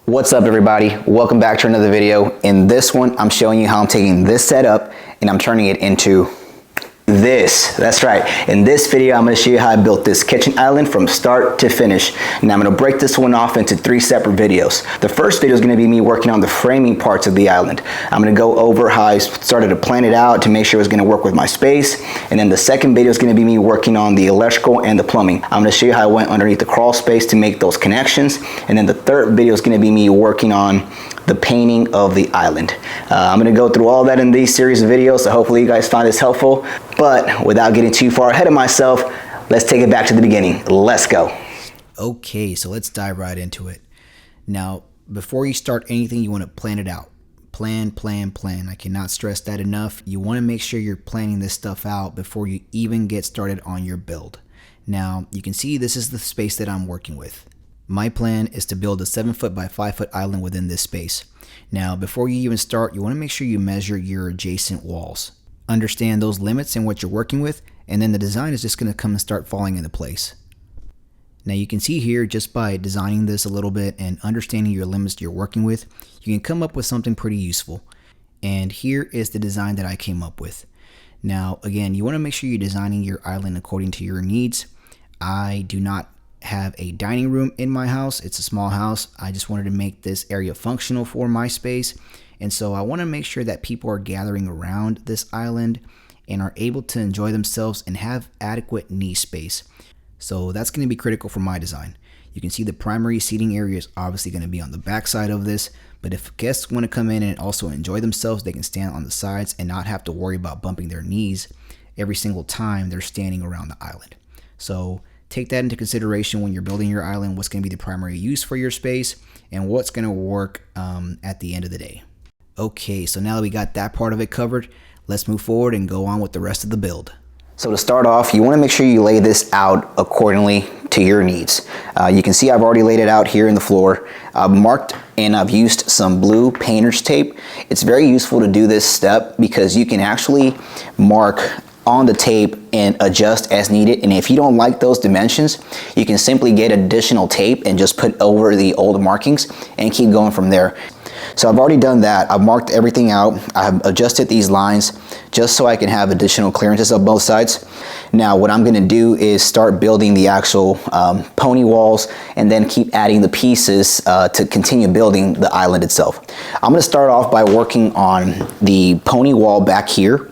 What's up everybody? Welcome back to another video. In this one, I'm showing you how I'm taking this setup and I'm turning it into this. That's right. In this video, I'm going to show you how I built this kitchen island from start to finish. Now I'm going to break this one off into 3 separate videos. The first video is going to be me working on the framing parts of the island. I'm going to go over how I started to plan it out to make sure it was going to work with my space. And then the second video is going to be me working on the electrical and the plumbing. I'm going to show you how I went underneath the crawl space to make those connections. And then the third video is going to be me working on the painting of the island. I'm going to go through all that in these series of videos, so hopefully you guys find this helpful. But without getting too far ahead of myself, let's take it back to the beginning. Let's go. Okay, so let's dive right into it. Now, before you start anything, you want to plan it out. Plan. I cannot stress that enough. You want to make sure you're planning this stuff out before you even get started on your build. Now, you can see this is the space that I'm working with. My plan is to build a 7-foot by 5-foot island within this space. Now, before you even start, you want to make sure you measure your adjacent walls. Understand those limits and what you're working with, and then the design is just going to come and start falling into place. Now you can see here, just by designing this a little bit and understanding your limits you're working with, you can come up with something pretty useful. And here is the design that I came up with. Now, again, you want to make sure you're designing your island according to your needs. I do not have a dining room in my house. It's a small house. I just wanted to make this area functional for my space. And so I want to make sure that people are gathering around this island and are able to enjoy themselves and have adequate knee space. So that's going to be critical for my design. You can see the primary seating area is obviously going to be on the back side of this, but if guests want to come in and also enjoy themselves, they can stand on the sides and not have to worry about bumping their knees every single time they're standing around the island. So take that into consideration when you're building your island, what's going to be the primary use for your space and what's going to work at the end of the day. Okay, so now that we got that part of it covered, let's move forward and go on with the rest of the build. So to start off, you want to make sure you lay this out accordingly to your needs. You can see I've already laid it out here in the floor. I've marked and I've used some blue painter's tape. It's very useful to do this step because you can actually mark on the tape and adjust as needed. And if you don't like those dimensions, you can simply get additional tape and just put over the old markings and keep going from there. So I've already done that. I've marked everything out. I've adjusted these lines just so I can have additional clearances on both sides. Now what I'm going to do is start building the actual pony walls and then keep adding the pieces to continue building the island itself. I'm going to start off by working on the pony wall back here.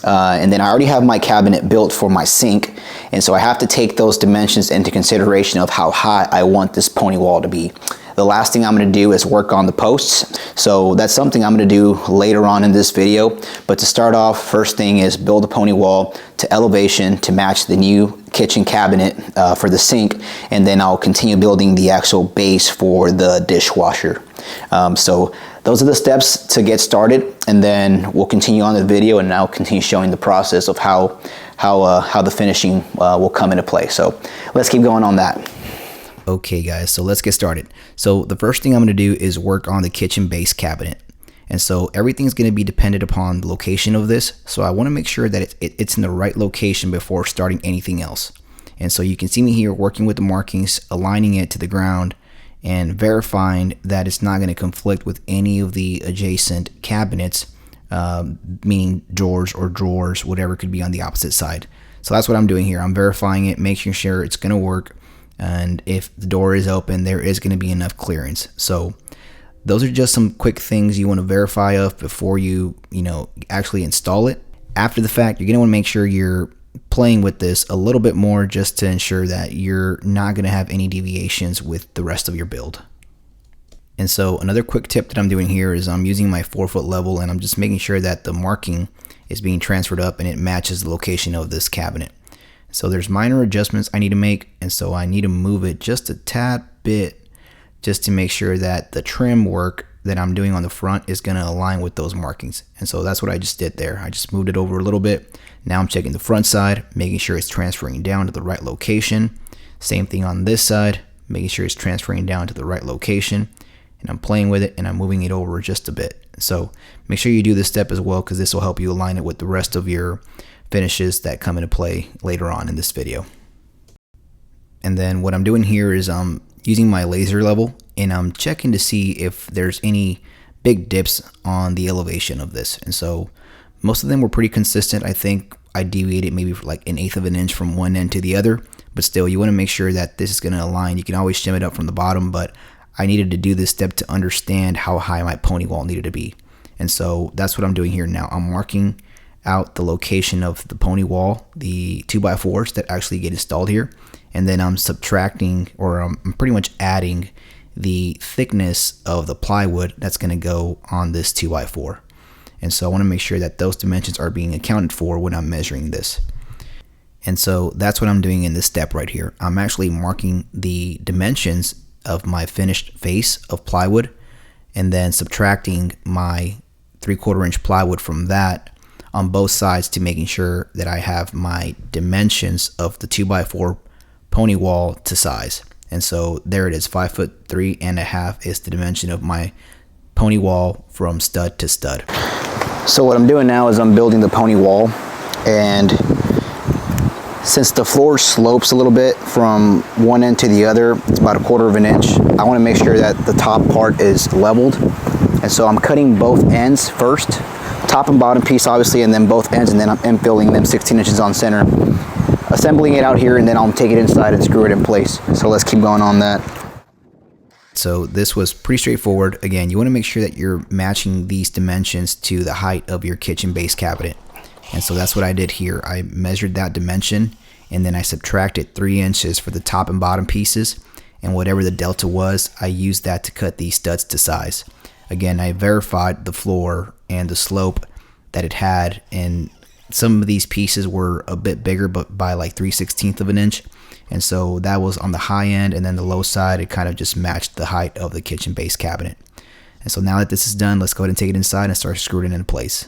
And then I already have my cabinet built for my sink, and so I have to take those dimensions into consideration of how high I want this pony wall to be. The last thing I'm going to do is work on the posts, so that's something I'm going to do later on in this video. But to start off, first thing is build a pony wall to elevation to match the new kitchen cabinet for the sink, and then I'll continue building the actual base for the dishwasher. So those are the steps to get started, and then we'll continue on the video and I'll continue showing the process of how the finishing will come into play. So let's keep going on that. Okay guys, so let's get started. So the first thing I'm going to do is work on the kitchen base cabinet. And so everything's going to be dependent upon the location of this. So I want to make sure that it's in the right location before starting anything else. And so you can see me here working with the markings, aligning it to the ground, and verifying that it's not going to conflict with any of the adjacent cabinets, meaning drawers or drawers, whatever could be on the opposite side. So that's what I'm doing here. I'm verifying it, making sure it's going to work. And if the door is open, there is going to be enough clearance. So those are just some quick things you want to verify of before you actually install it. After the fact, you're going to want to make sure you're playing with this a little bit more just to ensure that you're not going to have any deviations with the rest of your build. And so another quick tip that I'm doing here is I'm using my 4-foot level and I'm just making sure that the marking is being transferred up and it matches the location of this cabinet. So there's minor adjustments I need to make, and so I need to move it just a tad bit just to make sure that the trim work that I'm doing on the front is going to align with those markings. And so that's what I just did there. I just moved it over a little bit. Now I'm checking the front side, making sure it's transferring down to the right location. Same thing on this side, making sure it's transferring down to the right location. And I'm playing with it and I'm moving it over just a bit. So make sure you do this step as well, because this will help you align it with the rest of your finishes that come into play later on in this video. And then what I'm doing here is I'm using my laser level, and I'm checking to see if there's any big dips on the elevation of this. And so most of them were pretty consistent. I think I deviated maybe for like 1/8 of an inch from one end to the other, but still you want to make sure that this is going to align. You can always shim it up from the bottom, but I needed to do this step to understand how high my pony wall needed to be. And so that's what I'm doing here now. I'm marking out the location of the pony wall, the 2x4s that actually get installed here, and then I'm subtracting, or I'm pretty much adding the thickness of the plywood that's going to go on this 2x4. And so I want to make sure that those dimensions are being accounted for when I'm measuring this. And so that's what I'm doing in this step right here. I'm actually marking the dimensions of my finished face of plywood and then subtracting my 3/4 inch plywood from that on both sides to making sure that I have my dimensions of the 2x4 pony wall to size. And so there it is, 5'3.5" is the dimension of my pony wall from stud to stud. So what I'm doing now is I'm building the pony wall, and since the floor slopes a little bit from one end to the other, it's about 1/4 of an inch. I want to make sure that the top part is leveled, and so I'm cutting both ends first, top and bottom piece obviously, and then both ends, and then I'm infilling them 16 inches on center, assembling it out here, and then I'll take it inside and screw it in place. So let's keep going on that. So this was pretty straightforward. Again, you want to make sure that you're matching these dimensions to the height of your kitchen base cabinet. And so that's what I did here. I measured that dimension, and then I subtracted 3 inches for the top and bottom pieces, and whatever the delta was, I used that to cut these studs to size. Again, I verified the floor and the slope that it had, and some of these pieces were a bit bigger, but by like 3/16 of an inch. And so that was on the high end, and then the low side, it kind of just matched the height of the kitchen base cabinet. And so now that this is done, let's go ahead and take it inside and start screwing it into place.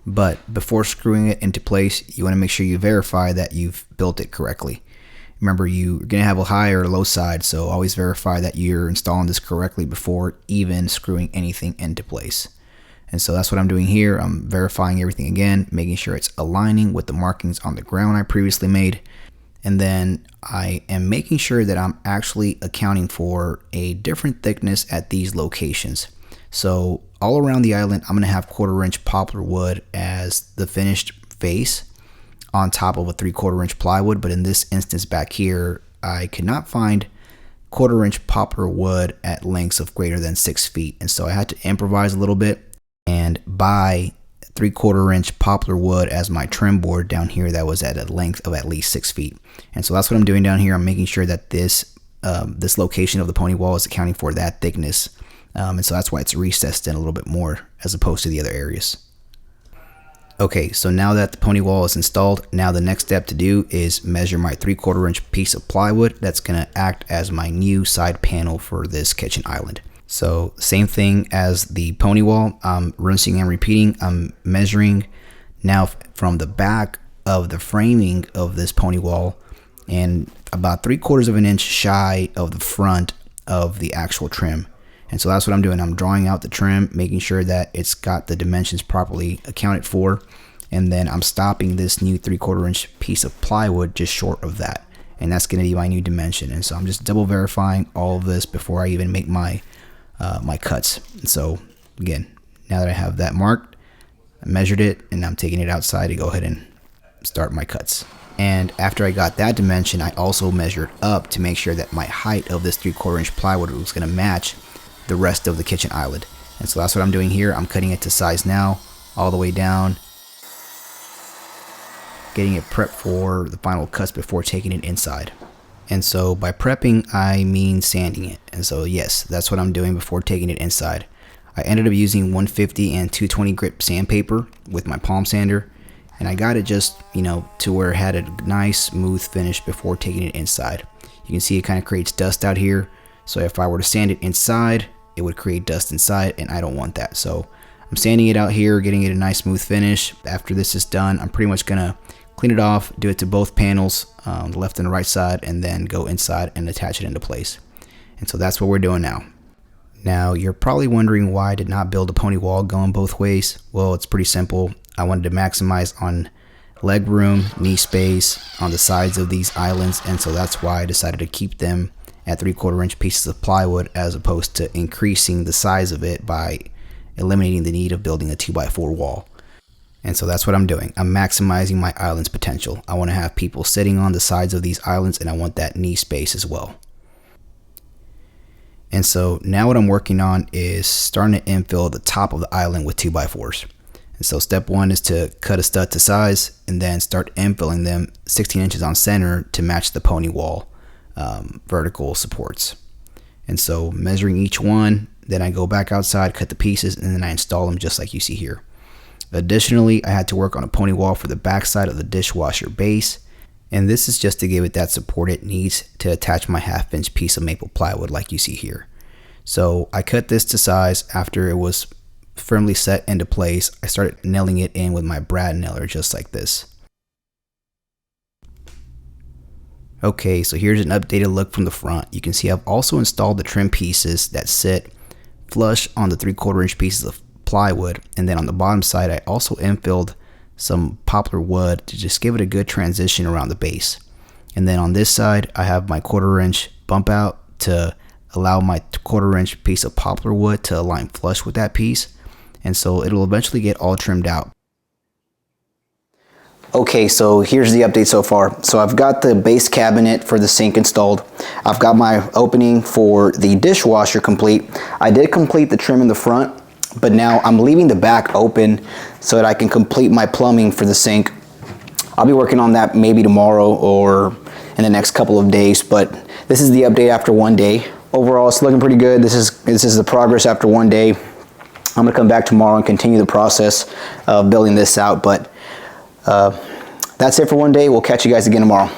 But before screwing it into place, you want to make sure you verify that you've built it correctly. Remember, you're going to have a high or a low side, so always verify that you're installing this correctly before even screwing anything into place. And so that's what I'm doing here. I'm verifying everything again, making sure it's aligning with the markings on the ground I previously made. And then I am making sure that I'm actually accounting for a different thickness at these locations. So all around the island, I'm going to have 1/4 inch poplar wood as the finished face on top of a 3/4 inch plywood. But in this instance back here, I could not find 1/4 inch poplar wood at lengths of greater than 6 feet. And so I had to improvise a little bit and buy 3/4 inch poplar wood as my trim board down here that was at a length of at least 6 feet. And so that's what I'm doing down here. I'm making sure that this location of the pony wall is accounting for that thickness. And so that's why it's recessed in a little bit more as opposed to the other areas. Okay, so now that the pony wall is installed, now the next step to do is measure my 3/4 inch piece of plywood that's going to act as my new side panel for this kitchen island. So same thing as the pony wall, I'm rinsing and repeating. I'm measuring now from the back of the framing of this pony wall and about 3/4 of an inch shy of the front of the actual trim. And so that's what I'm doing. I'm drawing out the trim, making sure that it's got the dimensions properly accounted for. And then I'm stopping this new 3/4 inch piece of plywood just short of that. And that's going to be my new dimension. And so I'm just double verifying all of this before I even make my cuts. And so again, now that I have that marked, I measured it and I'm taking it outside to go ahead and start my cuts. And after I got that dimension, I also measured up to make sure that my height of this 3/4 inch plywood was going to match the rest of the kitchen island. And so that's what I'm doing here. I'm cutting it to size now, all the way down, getting it prepped for the final cuts before taking it inside. And so by prepping, I mean sanding it. And so yes, that's what I'm doing before taking it inside. I ended up using 150 and 220 grit sandpaper with my palm sander, and I got it just, to where it had a nice smooth finish before taking it inside. You can see it kind of creates dust out here. So if I were to sand it inside, it would create dust inside, and I don't want that. So I'm sanding it out here, getting it a nice smooth finish. After this is done, I'm pretty much gonna clean it off, do it to both panels, the left and the right side, and then go inside and attach it into place. And so that's what we're doing now. Now you're probably wondering why I did not build a pony wall going both ways. Well, it's pretty simple. I wanted to maximize on leg room, knee space on the sides of these islands, and so that's why I decided to keep them at 3/4 inch pieces of plywood, as opposed to increasing the size of it by eliminating the need of building a 2x4 wall. And so that's what I'm doing. I'm maximizing my island's potential. I want to have people sitting on the sides of these islands, and I want that knee space as well. And so now what I'm working on is starting to infill the top of the island with 2x4s. And so step one is to cut a stud to size and then start infilling them 16 inches on center to match the pony wall vertical supports. And so measuring each one, then I go back outside, cut the pieces, and then I install them just like you see here. Additionally, I had to work on a pony wall for the backside of the dishwasher base, and this is just to give it that support it needs to attach my 1/2 inch piece of maple plywood like you see here. So I cut this to size. After it was firmly set into place, I started nailing it in with my brad nailer just like this. Okay, so here's an updated look from the front. You can see I've also installed the trim pieces that sit flush on the 3/4 inch pieces of plywood, and then on the bottom side I also infilled some poplar wood to just give it a good transition around the base. And then on this side I have my 1/4 inch bump out to allow my 1/4 inch piece of poplar wood to align flush with that piece, and so it'll eventually get all trimmed out. Okay, so here's the update so far. So I've got the base cabinet for the sink installed. I've got my opening for the dishwasher complete. I did complete the trim in the front, but now I'm leaving the back open so that I can complete my plumbing for the sink. I'll be working on that maybe tomorrow or in the next couple of days, but this is the update after 1 day. Overall, it's looking pretty good. This is the progress after 1 day. I'm gonna come back tomorrow and continue the process of building this out, but that's it for 1 day. We'll catch you guys again tomorrow.